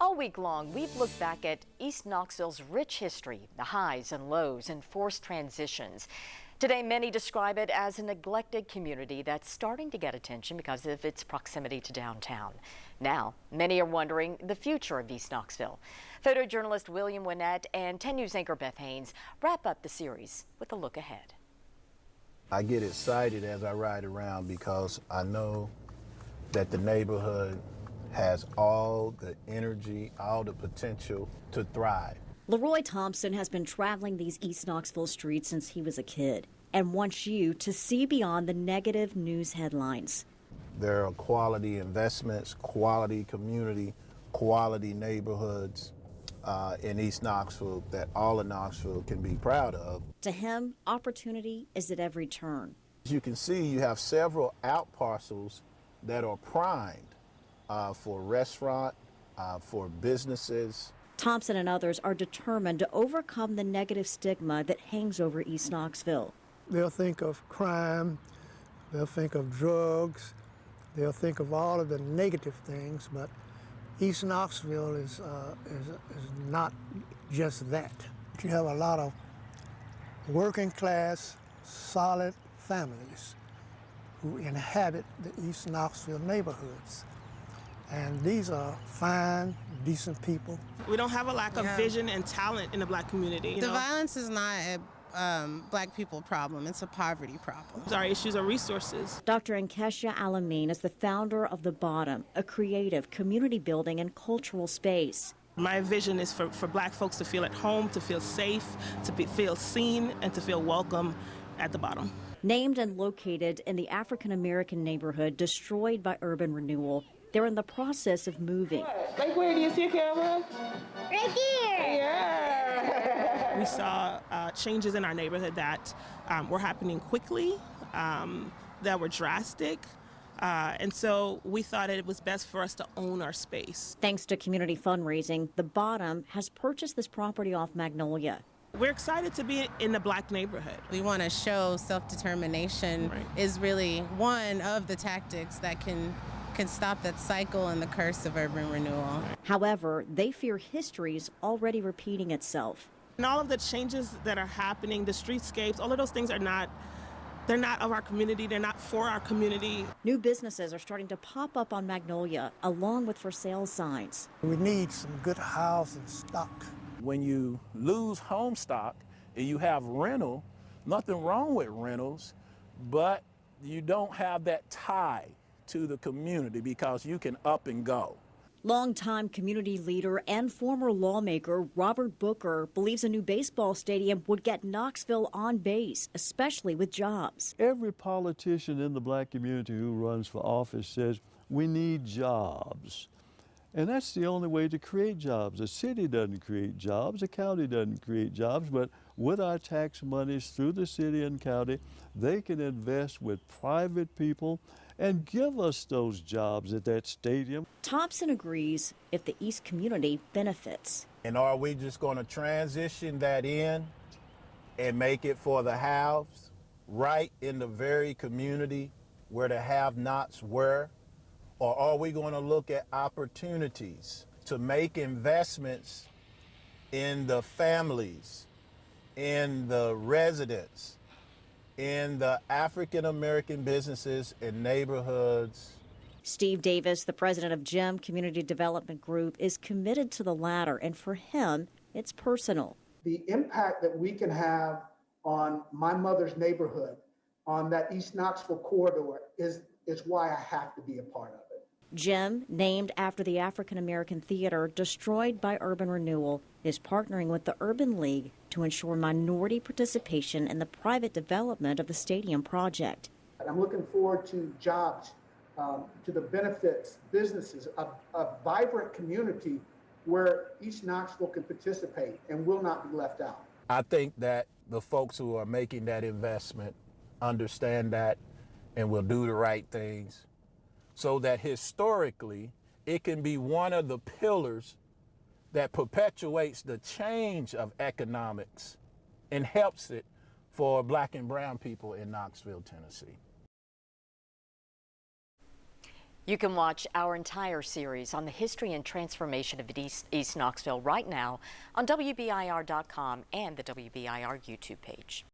All week long, we've looked back at East Knoxville's rich history, the highs and lows and forced transitions. Today, many describe it as a neglected community that's starting to get attention because of its proximity to downtown. Now, many are wondering the future of East Knoxville. Photojournalist William Winnett and 10 News anchor Beth Haynes wrap up the series with a look ahead. I get excited as I ride around because I know that the neighborhood has all the energy, all the potential to thrive. Leroy Thompson has been traveling these East Knoxville streets since he was a kid and wants you to see beyond the negative news headlines. There are quality investments, quality community, quality neighborhoods in East Knoxville that all of Knoxville can be proud of. To him, opportunity is at every turn. As you can see, you have several out parcels that are primed for restaurant, for businesses. Thompson and others are determined to overcome the negative stigma that hangs over East Knoxville. They'll think of crime, they'll think of drugs, they'll think of all of the negative things, but East Knoxville is not just that. You have a lot of working class, solid families who inhabit the East Knoxville neighborhoods. And these are fine, decent people. We don't have a lack of vision and talent in the black community. The violence is not a black people problem, it's a poverty problem. Our issues are resources. Dr. Nkesha Alameen is the founder of The Bottom, a creative community building and cultural space. My vision is for black folks to feel at home, to feel safe, to feel seen, and to feel welcome at The Bottom. Named and located in the African American neighborhood destroyed by urban renewal, they're in the process of moving. Like, where do you see camera? Right here. Yeah. We saw changes in our neighborhood that were happening quickly, that were drastic. And so we thought it was best for us to own our space. Thanks to community fundraising, The Bottom has purchased this property off Magnolia. We're excited to be in the black neighborhood. We want to show self-determination is really one of the tactics that can stop that cycle and the curse of urban renewal. However, they fear history's already repeating itself. And all of the changes that are happening, the streetscapes, all of those things they're not of our community, they're not for our community. New businesses are starting to pop up on Magnolia, along with for sale signs. We need some good housing stock. When you lose home stock and you have rental, nothing wrong with rentals, but you don't have that tie to the community because you can up and go. Longtime community leader and former lawmaker Robert Booker believes a new baseball stadium would get Knoxville on base, especially with jobs. Every politician in the black community who runs for office says we need jobs. And that's the only way to create jobs. The city doesn't create jobs, the county doesn't create jobs, but with our tax monies through the city and county, they can invest with private people and give us those jobs at that stadium. Thompson agrees if the East community benefits. And are we just going to transition that in and make it for the haves, right in the very community where the have-nots were? Or are we going to look at opportunities to make investments in the families, in the residents, in the African-American businesses and neighborhoods? Steve Davis, the president of GEM Community Development Group, is committed to the latter, and for him, it's personal. The impact that we can have on my mother's neighborhood, on that East Knoxville corridor, is why I have to be a part of it. GEM, named after the African American theater destroyed by urban renewal, is partnering with the Urban League to ensure minority participation in the private development of the stadium project. I'm looking forward to jobs, to the benefits, businesses, a vibrant community where East Knoxville can participate and will not be left out. I think that the folks who are making that investment understand that and will do the right things so that historically it can be one of the pillars that perpetuates the change of economics and helps it for black and brown people in Knoxville, Tennessee. You can watch our entire series on the history and transformation of East Knoxville right now on WBIR.com and the WBIR YouTube page.